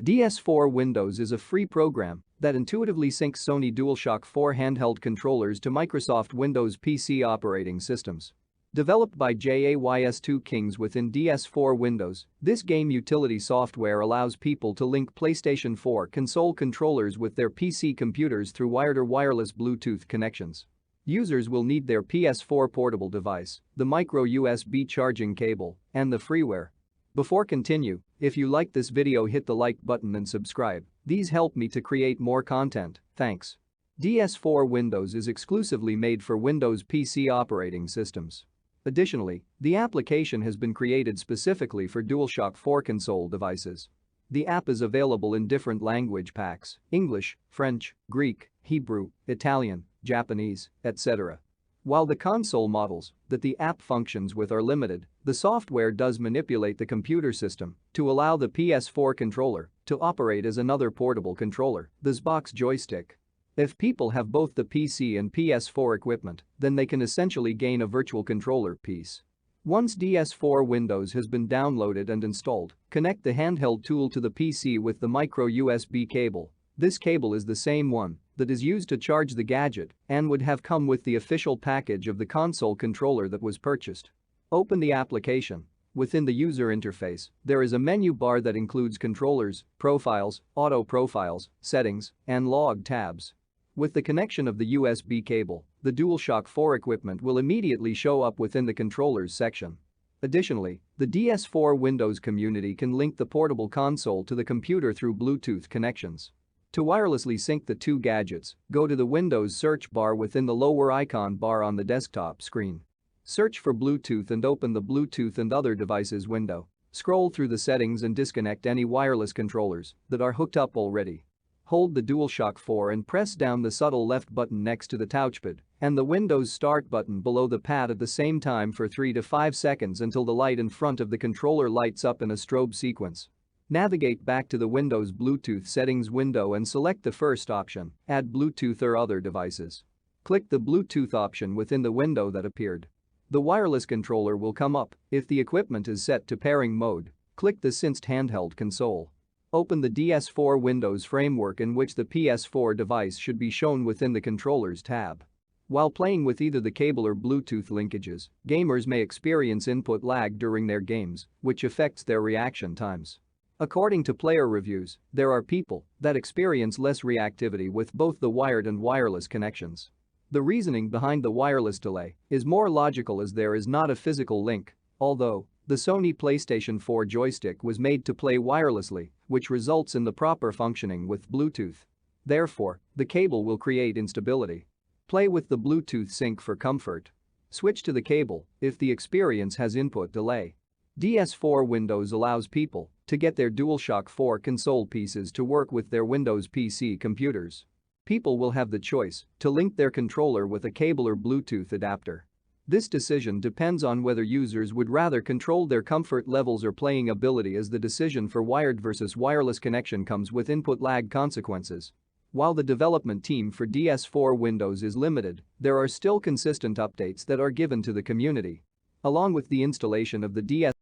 DS4WINDOWS is a free program that intuitively syncs Sony DualShock 4 handheld controllers to Microsoft Windows PC operating systems. Developed by JAYS2 Kings within DS4WINDOWS, this game utility software allows people to link PlayStation 4 console controllers with their PC computers through wired or wireless Bluetooth connections. Users will need their PS4 portable device, the micro USB charging cable, and the freeware. Before continue, if you like this video, hit the like button and subscribe. These help me to create more content, thanks. DS4WINDOWS is exclusively made for Windows PC operating systems. Additionally, the application has been created specifically for DualShock 4 console devices. The app is available in different language packs: English, French, Greek, Hebrew, Italian, Japanese, etc. While the console models that the app functions with are limited, the software does manipulate the computer system to allow the PS4 controller to operate as another portable controller, the Xbox joystick. If people have both the PC and PS4 equipment, then they can essentially gain a virtual controller piece. Once DS4WINDOWS has been downloaded and installed, connect the handheld tool to the PC with the micro USB cable. This cable is the same one that is used to charge the gadget and would have come with the official package of the console controller that was purchased. Open the application. Within the user interface, there is a menu bar that includes controllers, profiles, auto profiles, settings, and log tabs. With the connection of the USB cable, the DualShock 4 equipment will immediately show up within the controllers section. Additionally, the DS4WINDOWS community can link the portable console to the computer through Bluetooth connections. To wirelessly sync the two gadgets, go to the Windows search bar within the lower icon bar on the desktop screen. Search for Bluetooth and open the Bluetooth and other devices window. Scroll through the settings and disconnect any wireless controllers that are hooked up already. Hold the DualShock 4 and press down the subtle left button next to the touchpad and the Windows Start button below the pad at the same time for 3 to 5 seconds until the light in front of the controller lights up in a strobe sequence. Navigate back to the Windows Bluetooth settings window and select the first option, Add Bluetooth or other devices. Click the Bluetooth option within the window that appeared. The wireless controller will come up if the equipment is set to pairing mode. Click the Synced Handheld console. Open the DS4WINDOWS framework in which the PS4 device should be shown within the Controllers tab. While playing with either the cable or Bluetooth linkages, gamers may experience input lag during their games, which affects their reaction times. According to player reviews, there are people that experience less reactivity with both the wired and wireless connections. The reasoning behind the wireless delay is more logical as there is not a physical link, although the Sony PlayStation 4 joystick was made to play wirelessly, which results in the proper functioning with Bluetooth. Therefore, the cable will create instability. Play with the Bluetooth sync for comfort. Switch to the cable if the experience has input delay. DS4WINDOWS allows people to get their DualShock 4 console pieces to work with their Windows PC computers. People will have the choice to link their controller with a cable or Bluetooth adapter. This decision depends on whether users would rather control their comfort levels or playing ability, as the decision for wired versus wireless connection comes with input lag consequences. While the development team for DS4WINDOWS is limited, there are still consistent updates that are given to the community. Along with the installation of the DS